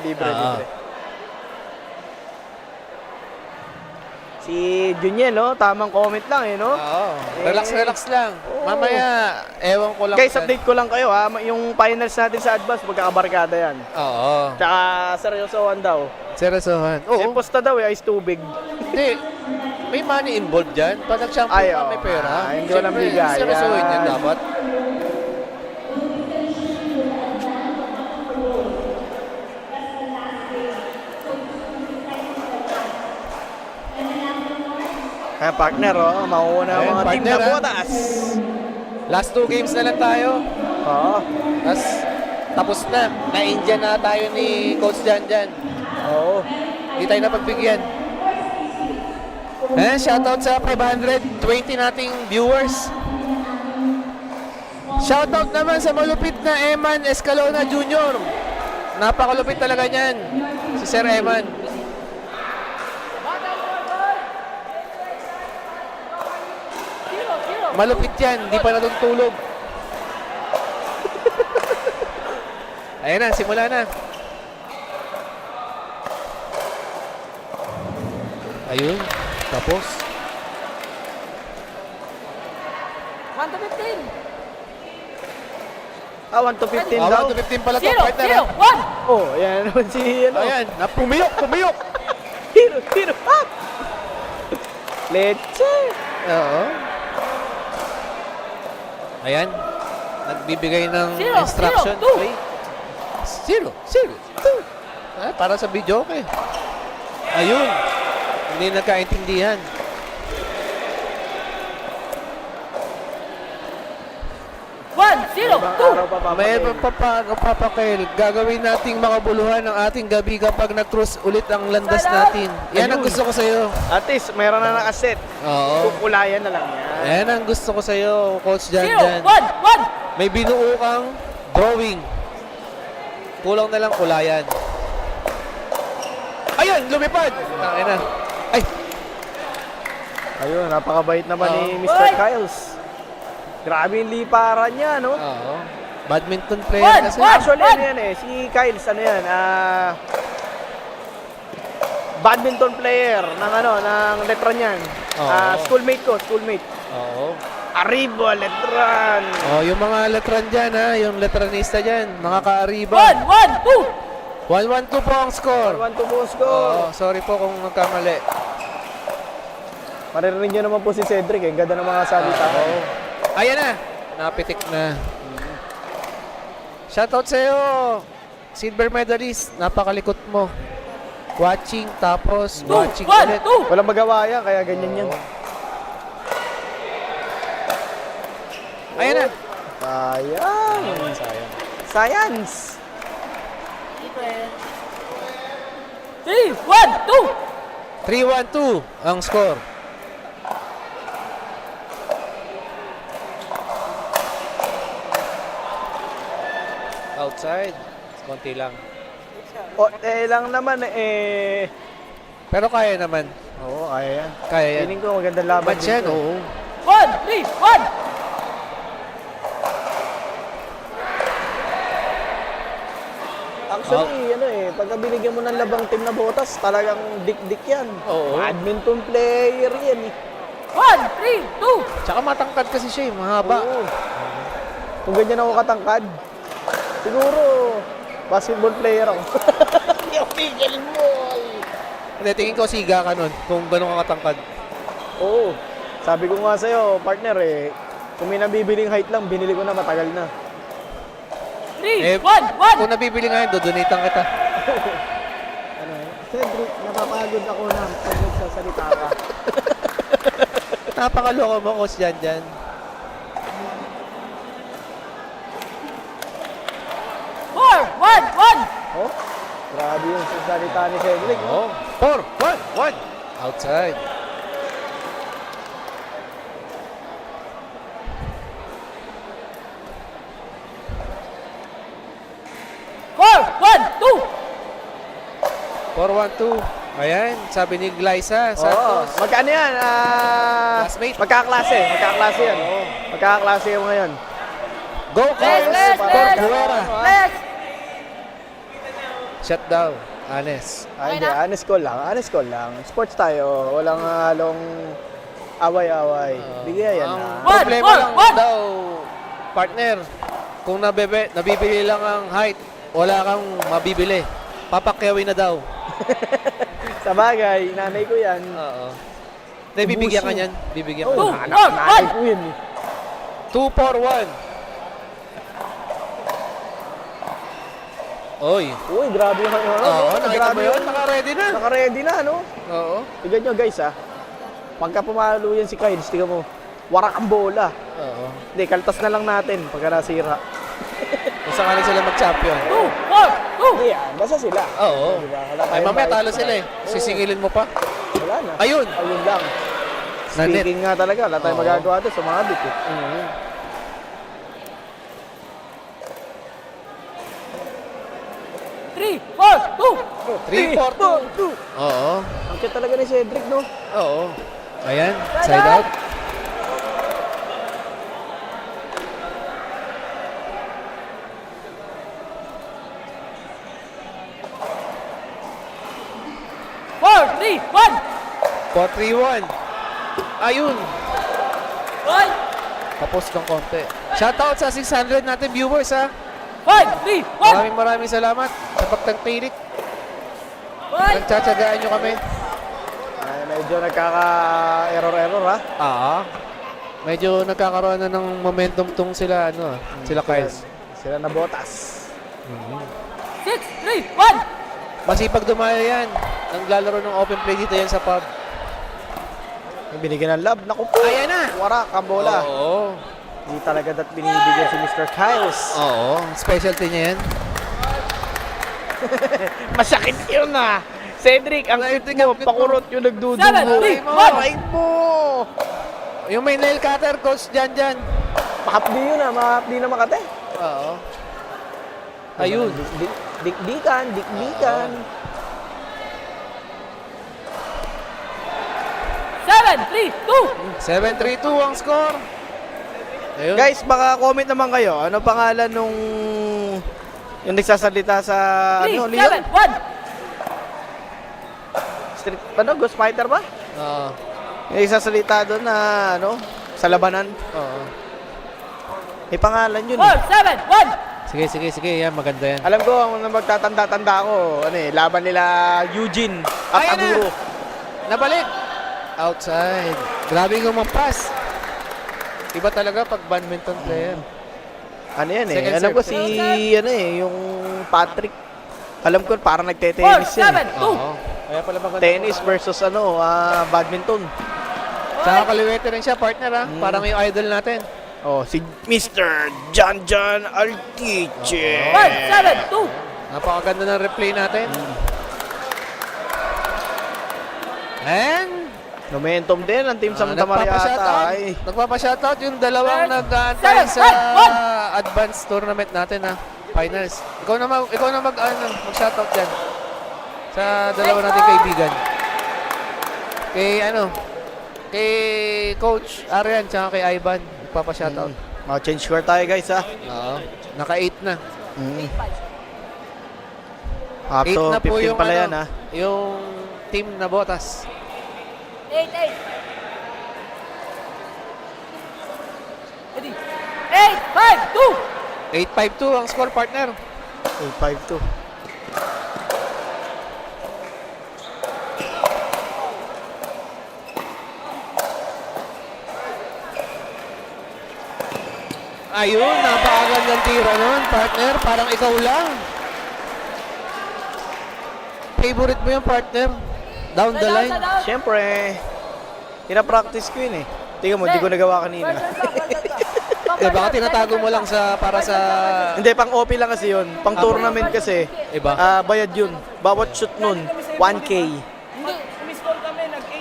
libre. Si Juniel, no? Tamang comment lang, eh, no? Oo. Relax lang. Mamaya, ewan ko lang. Guys, update ko lang kayo, ha? Yung finals natin sa Advance, magkakabarkada yan. Oo. Tsaka, seryosohan daw. Seryosohan. Si Posta daw, ice tubig. Hindi. May money involved dyan. Pag nag-champion ka, may pera. Hindi walang bigay. Seryosohin yan dapat. Kaya partner, mauuna ang mga team na botas. Last 2 games na lang tayo. Oo. Tapos na. Na-India na tayo ni Coach Janjan. Oo. Hindi tayo napagbigyan. Shoutout sa 520 nating viewers. Shoutout naman sa malupit na Eman Escalona Jr. Napakalupit talaga niyan. Si Sir Eman. Malupit yan, hindi pa natutulog. Ayan na, simula na. Ayun, tapos. 1 to 15. 1 to 15 daw. 1 to 15 pala to. 0, 1. Oh, ayan naman si, Ayan, pumiyok. Hero, up! Leche! Oo. Ayan, nagbibigay ng 0, instruction. 0, 2. Play. 0, 2. Para sa video, okay. Ayun, hindi nagkaintindihan. May papakil. Gagawin nating makabuluhan ng ating gabi kapag nag-cross ulit ang landas natin. Yan ang gusto ko sa'yo. At least, mayroon na nakaset. Oo. Kukulayan na lang yan. Yan ang gusto ko sa'yo, Coach Jan 0, Jan. 1. May binuo kang drawing. Kulang na lang kulayan. Ayun, lumipad. Tangin na. Ay. Ayun, napakabait naman ni Mr. Kyles. Grabe yung liparan niya, no? Oo. Badminton player kasi. Actually, ano yan eh, si Kyles, ano yan, badminton player ng letran yan. Schoolmate ko. Oo. Arriba, letran. Oh, yung mga letran dyan, ha? Yung letranista dyan, mga ka-arriba. 1, 1, 2. 1-1-2 po ang score. 1-2 po score. Sorry po kung nagkamali. Maririnig nyo naman po si Cedric, eh. Ganda ng mga salita. Ayan na. Napitik na. Shoutout sa'yo. Silver medalist. Napakalikot mo. Watching, tapos watching ulit. Walang magawa yan, kaya ganyan yan. Ayan na. Sayang. Science. 3, 1, 2. 3-1-2 ang score. Outside. Konti lang. Lang naman eh. Pero kaya naman. Oo, kaya yan. Kaya yan. Feeling ko magandang laban Match yan, dito. oo. 1, 3, 1. Actually, pagka binigyan mo ng labang team na botas, talagang dik-dik yan. Oo. Badminton player yan eh. 1, 3, 2. Tsaka matangkad kasi siya, mahaba. Oo. Kung ganyan ako katangkad, siguro, basketball player ako. Yung pigil mo. Hindi, tingin ko siga ka nun kung gano'n ka katangkad. Oo. Sabi ko nga sa'yo, partner kung may nabibiling height lang, binili ko na matagal na. 3, 1, 1. Kung nabibili nga yun, dodonitan kita. Cedric, napapagod ako na pag nagsasalita ka. Napakaloko mo, Coach Jan Jan. 4, 1, 1. Oh, grabe yung sasalita ni Cedric. Oh. 4, 1, 1. Outside. Four, 1, 2. 4-1-2. Ayan, sabi ni Glyza Santos. Magkano yan? Classmate. Magkaklase yan. Magkaklase yung ngayon. Go, Next, Carlos next, Corcuera. next. Shut down. Honest. Hindi, honest call lang. Honest call lang. Sports tayo. Walang halong away-away. Bigay yan Ang na. problema lang daw, partner, kung nabibili lang ang height, wala kang mabibili. Papakyawin na daw. Sa bagay, nanay ko yan. Oo. Hindi, bibigyan ka niyan. Bibigyan ka. Oh, niyan. nanay ko yan eh. 2-4-1. Oy. Uy, grabe yung Oo, nakita mo yun? Naka-ready na. Naka-ready na, no? Oo. Tignan nyo guys, ha. Pagka pumalo yan si Kyles, tignan mo. Warak ang bola. Oo. Hindi, kaltas na lang natin pagka nasira. Kung sakaling sila mag-champion. 2, 4, 2. Hindi, basta sila. Oo. Diba? Wala Ay, tayong mamaya bayad. talo sila eh. Sisingilin mo pa. Wala na. Ayun. Ayun lang. Nanet. Speaking nga talaga, wala tayong Oo. magagawa doon sa mga bit. Mhm. 3, 4, 2. 3-4-2. Oo. Ang cute talaga ni Cedric, no? Oo. Ayan, side out. Four, three, one. 4-3-1. Ayun. One, Tapos ng konti. Shoutout sa 600 natin viewers ha. 5, 3, 1. Maraming salamat sa pagtangkilik. One. Nagtsatsagaan nyo kami. Ay, medyo nagkaka-error-error, ha? Medyo nagkakaroon na ng momentum tong sila, sila Kyles. Sila na botas. 6, 3, 1. Masipag dumayo yan. Naglalaro ng open play dito yan sa pub. Yung binigyan ng love, naku po. Ayan na. Warak ang bola. Oo. Hindi talaga dat binibigyan si Mr. Kyles. Oo. Specialty niya yan. Masakit yun, ha? Cedric, ang cute mo. Pakurot yung nagdudugo. 7, 3, 1. Ay mo! Yung may nail cutter, coach, dyan. Makapdi yun, ha? Makapdi na Makate. Oo. Ayun. Dikdikan. 7, 3, 2. 7-3-2 ang score. Ayun. Guys, baka comment naman kayo. Ano pangalan nung yung nagsasalita sa 3, ano, Leon? 7, 1. Street, Ghost Fighter ba? Oo. Yung nagsasalita doon na ano, sa labanan. Oo. May pangalan yun. 4, 7, 1. Sige. Yan, maganda yan. Alam ko, ang magtatanda-tanda ko, ano eh, laban nila Eugene at Ayan na! Aguro. Nabalik. Outside. Grabe kumampas. Iba talaga pag badminton player. Ano yan eh, Second alam ko serve. si, ano eh, yung Patrick. Alam ko, parang 4, nagte-tennis yan. 7, 2. Oo. Kaya pala maganda. Tennis versus ano, badminton. Tsaka kaliwete rin siya, partner ha. Parang yung idol natin. Oh, si Mr. John Altiche. 1, 7, 2. Napakaganda ng replay natin. And Momentum din ang team Santa Maria ata. Ay, nagpapa-shoutout yung dalawang Third, nag-aantay sa seven, advanced tournament natin ha. Finals. Ikaw na mag-shoutout dyan. Sa dalawa nating kaibigan. Kay Coach Arian tsaka kay Ivan. Nagpapa-shoutout. change score tayo guys ha. Oo. Naka-8 na. Up 8 to na po 15 yung, pala yan ha. yung team na botas. 8, 8. Ready? 8, 5, 8-5-2 ang score, partner. 8-5-2. Ayun, napakagandang tira nun, partner. Parang ikaw lang. Favorite mo yung partner. Down the line. Siyempre, pinapractice ko yun eh. Tingnan mo, di ko nagawa kanina. Baka tinatago mo lang para sa... Hindi, pang OP lang kasi yun. Pang tournament kasi, Iba. bayad yun. Bawat shoot nun, 1K.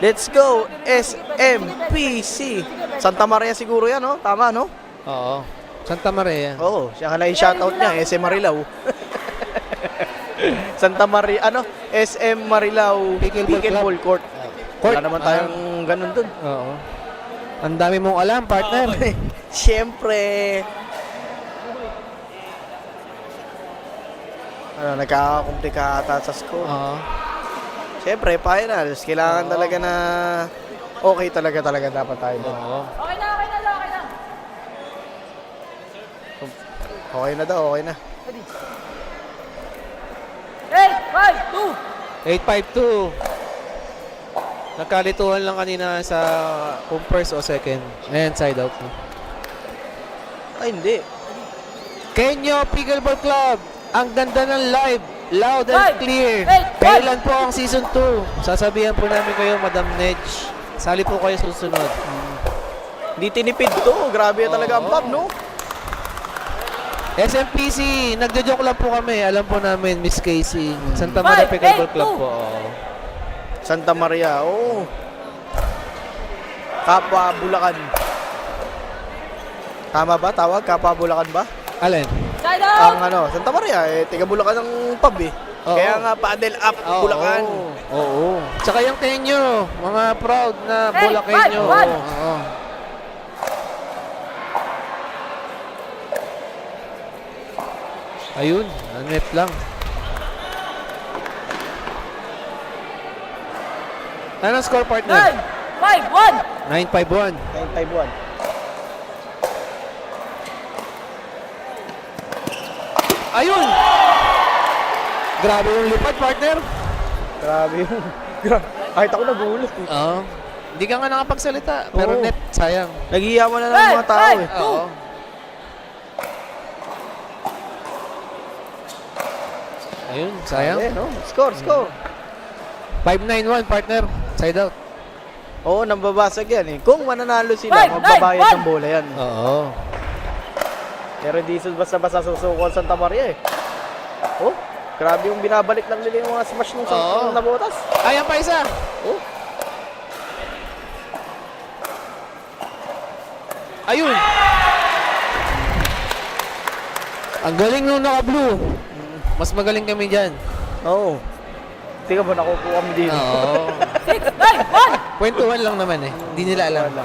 Let's go, SMPC. Santa Maria siguro yan, no? Tama, no? Oo. Santa Maria. Oo, siya nga lang yung shoutout niya, SM Marilao. Santa Maria, SM Marilao Pickleball Court. Wala naman tayong ganun dun. Oo. Ang dami mong alam, partner. Siyempre. nagkakakomplika ata sa score. Oo. Siyempre, finals. Kailangan Oo. talaga na okay talaga dapat tayo doon. Oo. Okay na, okay na, okay na. Okay na daw, okay na. Ready. 8, 5, 2. 8-5-2. Nagkalituhan lang kanina sa kung first o second. Ayan, side out. Ay, hindi. Kenyo Pickleball Club. Ang ganda ng live. Loud and Five, clear. eight, Kailan po ang season 2? Sasabihan po namin kayo, Madam Nedge. Sali po kayo susunod. Hindi tinipid to. Grabe talaga ang pub, no? SMPC, nagjo-joke lang po kami. Alam po namin, Miss Casey. Santa Maria 5, Pickleball 8, Club 2. po. Oo. Santa Maria, oo. Kapwa Bulacan. Tama ba? Tawag? Kapwa Bulacan ba? Alin? Side out. Ang Santa Maria, tiga Bulacan ng pub eh. Oo. Kaya nga, paddle up, Bulacan. Oo. Tsaka yung Kenyo, mga proud na Hey, Bulakenyo. 5-1. Oo. Ayun, net lang. Anong score, partner? 9, 5, 1. 9-5-1. 951. Ayun! Grabe yung lipad, partner. Grabe yung... Kahit ako nagulat eh. Oo. Hindi ka nga nakapagsalita, pero Oo. net, sayang. Naghihiyawan na ng mga tao eh. Oo. Ayun, sayang. Eh, no? Score. 5-9-1, partner. Side out. Oo, nambabasag yan eh. Kung mananalo sila, Five, magbabayad nine, ng bola yan. Oo. Pero hindi basta-basta susukol Santa Maria eh. Oh, grabe yung binabalik lang nila yung mga smash ng Oo. nabotas. Ayan pa isa. Oh, Ayun. Ang galing nung naka-blue. Mas magaling kami dyan. oo. Tingnan mo, nakupo kami dito. Oo. 6, 9, 1. Kwentuhan lang naman eh. Hindi nila alam. Wala.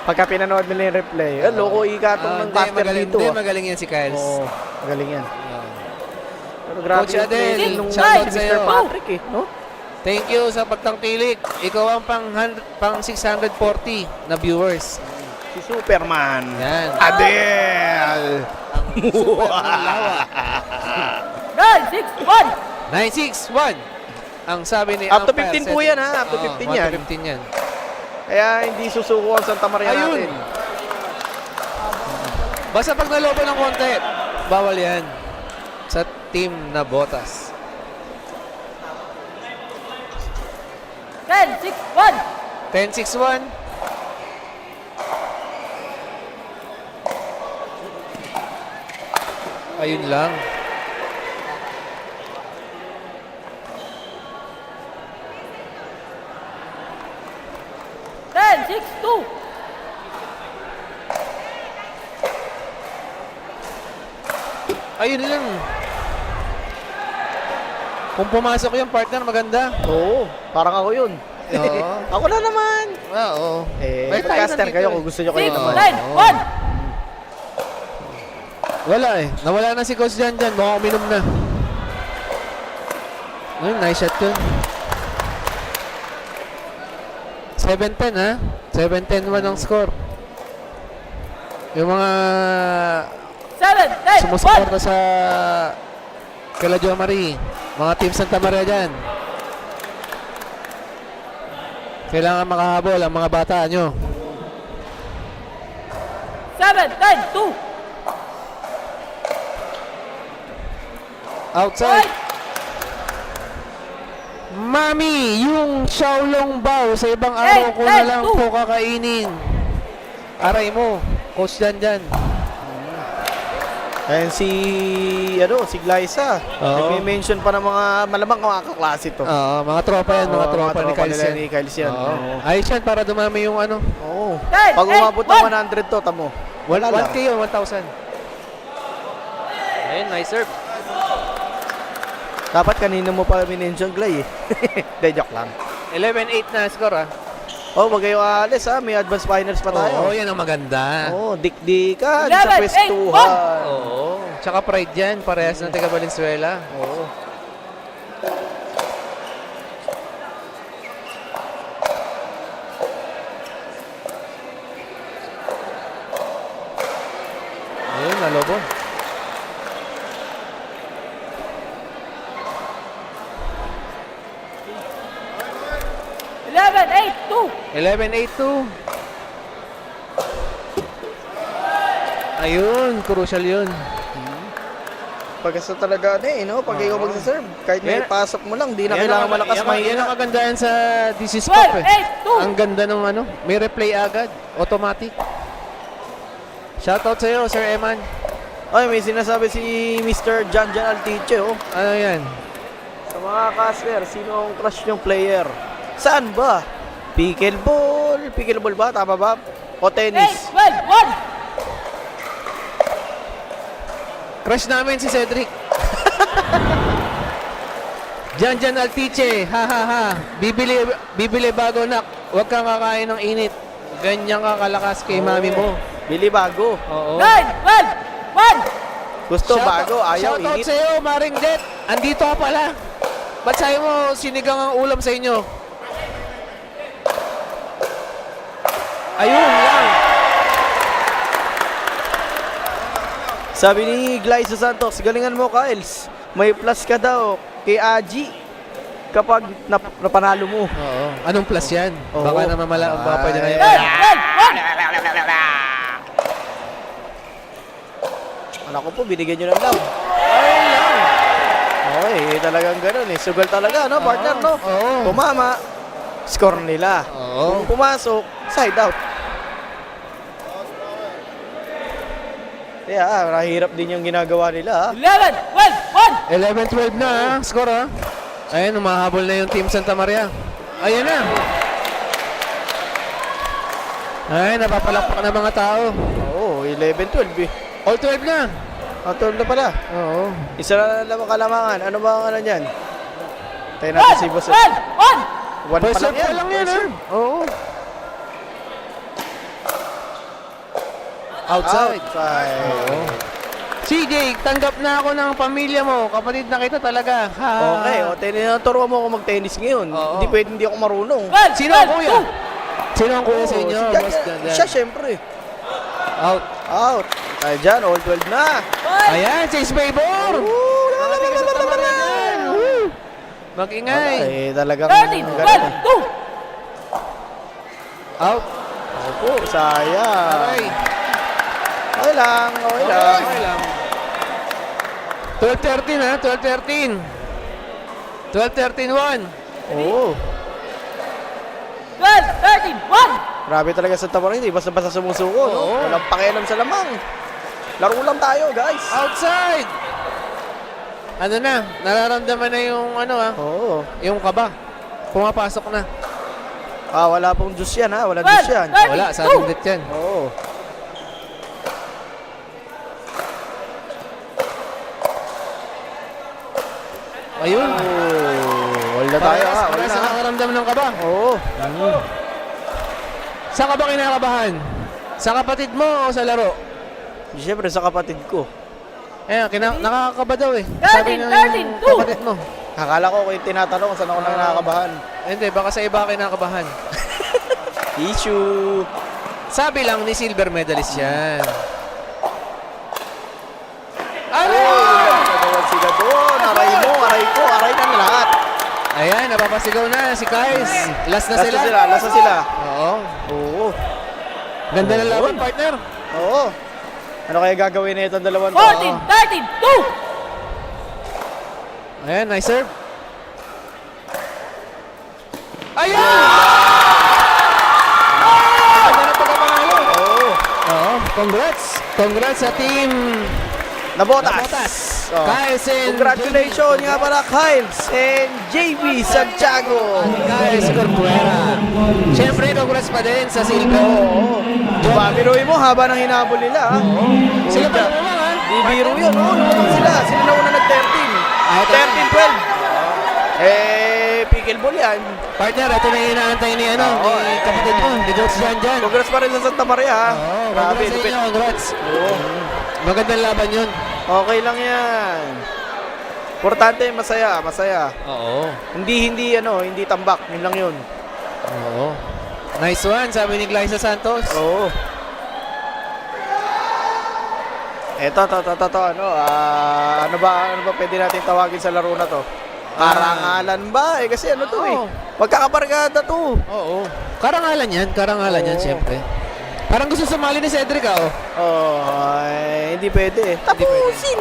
Pagka pinanood nila yung replay, loko ikatong ng Hindi, caster magaling, dito. hindi, Ah. magaling yan si Kyles. Oo, magaling yan. Oo. Pero grabe Coach yung play Adel, nung shoutout si sa'yo. Mr. Patrick eh. No? Thank you sa pagtangkilik. Ikaw ang pang 640 na viewers. Si Superman. Yan. Adel! Super lawa. 9, 6, 1. 961. Ang sabi ni Up to umpire, 15 po set- yan, ha? Up to Oo, 15 up yan. to 15 yan. Kaya hindi susuko ang Santa Maria Ayun. natin. Basta pag nalobo ng konti, bawal yan sa team na Botas. 10, 6, 1. 10-6-1. Ayun lang. Ten, 6, 2. Ayun lang. Kung pumasok yung partner, maganda. Oo, parang ako yun. Oo. Ako na naman. Oo. Eh, May tayo podcaster nandito kayo eh. kung gusto nyo kayo 6, naman. 9, 1. Wala eh. Nawala na si Coach Jan dyan. Mukhang uminom na. Ayun, nice shot yun. 7-10 ha? 7-10-1 ang score. Yung mga 7, 10, 1. sumusuporta sa Kala Jo Marie, mga Team Santa Maria dyan. Kailangan makahabol ang mga bata nyo. 7, 10, 2. Outside. Mami, yung Xiaolong Bao sa ibang araw ko na lang po kakainin. Aray mo, Coach Jan dyan. Ayan si Glyza. Oo. Nag-mention pa ng mga malamang mga kaklase to. Oo, mga tropa yan, mga Oo, tropa ni Kyles nila yan. ni Kyles yan. Oo. Oo. Ayos yan para dumami yung ano. Oo. Ten, Pag umabot ng 8, 100 to, tamo. Wala lang. 1K yun, 1,000. Ayun, nice serve. Dapat kanina mo pa minention, Glay eh. De, joke lang. 11-8 na score ah. Oh, wag kayo alis ha. May advance finals pa tayo. Oo, yan ang maganda. Oh, dikdikan 11, sa pwestuhan. Oo. Tsaka Pride yan. Parehas ng taga Valenzuela. Oo. Ayun, nalobo. 11-8-2. 11-8-2. Ayun, crucial yun. Pagkasa talaga no? Pag ikaw magsaserve, kahit may Yan. pasok mo lang, di na kailangan malakas Yan mahina. ang kagandahan sa DC Scope 12-8-2. Ang ganda nung may replay agad. Automatic. Shoutout sa'yo, Sir Eman. Ay, may sinasabi si Mr. Jan Altiche, oh. Ano yan? Sa mga caster, sino ang crush yung player? Saan ba? Pickleball. Pickleball ba? Tama ba? O tennis? 8-12-1. Crush namin si Cedric. Jan Altiche. Ha ha ha. Bibili bago nak. Huwag kang kakain ng init. Ganyan ka kalakas kay mami mo. Bili bago. Oo. 9-12-1. Gusto bago, ayaw Shoutout init. sa'yo, Maring Jet. Andito ka pala. Ba't sa'yo mo sinigang ang ulam sa inyo? Ayun lang. Sabi ni Glyza Santos, galingan mo, Kyles. May plus ka daw kay Aji kapag napanalo mo. Oo. Anong plus yan? Oo. Baka naman baka pwede kayo. 12-1. Anak ko po, binigyan nyo ng love. Ayun lang. Okay, talagang ganun eh. Sugal talaga, no, partner, no? Oo. Tumama, score nila. Oo. Kung pumasok, side out. Kaya, nahirap din yung ginagawa nila, ha? 11-12-1. 11-12 na score ha. Ayun, umahabol na yung Team Santa Maria. Ayan na. Ay, napapalakpak na mga tao. Oo, 11-12 eh. All 12 na. 12 na pala. Oo. Isa na lang kalamangan. Ano ba ang ano dyan? Tayo natin si Boss. 12-1. 1 pa First lang serve pa yan. lang yan ha. Oo. Outside. Outside. CJ, tanggap na ako ng pamilya mo. Kapatid na kita talaga. Ha. Okay, o tinuturo mo ako mag-tennis ngayon. Oo. Hindi pwede hindi ako marunong. 12, Sino ang kuya? 12, Sino ang kuya sa Oo, inyo? si Boss Jack- Dandan? siya syempre. Out. Out. Ay dyan, all 12 na. Ayan, Chase Favor. Mga tiga Santa Maria dyan. Woo. Mag-ingay. Ay, talagang 13, ganun. 12, 2. Out. Opo, sayang. Okay. Okay lang, okay lang. Okay lang. 12-13 ha, 12-13. 12-13-1. Oo. 12-13-1. Grabe talaga sa Tamarang, hindi basta-basta sumusuko, no? Oo. Walang pakialam sa lamang. Laro lang tayo, guys. Outside. Ano na, nararamdaman na yung Oo. yung kaba. Pumapasok na. Wala pong juice yan, ha? Wala juice yan. Wala, sa ating yan. Oo. Ayun. Wala na tayo, ha? Wala Parehas na. nakakaramdam ng kaba. Oo. Saan ka ba kinakabahan? Sa kapatid mo o sa laro? Siyempre, sa kapatid ko. Eh, nakakakaba daw eh. 13, Sabi ng 13, 2. kapatid mo. Akala ko kung yung tinatanong kung saan ako nang nakakabahan. Hindi, baka sa iba kinakabahan. Issue. Sabi lang ni silver medalist yan. Ano? Nagawad sila doon. Aray mo, aray ko, aray ng lahat. Ayan, napapasigaw na si Kais. Last na sila. Last na sila. Oo. Oo. Ganda ng laban, partner. Oo. Ano kaya gagawin na itong dalawang to? 14-13-2. Ayan, nice serve. Ayan! Ganda ng pagkapanalo. Oo. Oo, congrats. Congrats sa team Nabotas. Nabotas. Oh. Kais and Congratulations nga pala, Kyles and JB Santiago. Kais Corcuera. Siyempre, congrats pa din sa silver. Oo. Diba, biruin mo haba ng hinabol nila. Ha? Sila pa lumang ha? Di biro yun. Oo, lumabang sila. Sila na una nag-13. 13-12. Pickleball yan. Partner, ito na yung inaantay ni kapatid mo, ni George Janjan. Congrats pa rin sa Santa Maria. Ha? Oo, Grabe, congrats sa lupit. inyo, congrats. Oo. Magandang laban yun. Okay lang yan. Importante, masaya, masaya. Oo. Hindi tambak. Yun lang yun. Oo. Nice one, sabi ni Glyza Santos. Oo. Eto, ano ba pwede natin tawagin sa laro na to? Karangalan ba? Kasi ano to Oo. Magkakabarkada to. Oo. Karangalan yan, Oo. siyempre. Parang gusto sumali ni Cedric, ah, oh. Oh, ay, hindi pwede. Hindi pwede. Tapusin!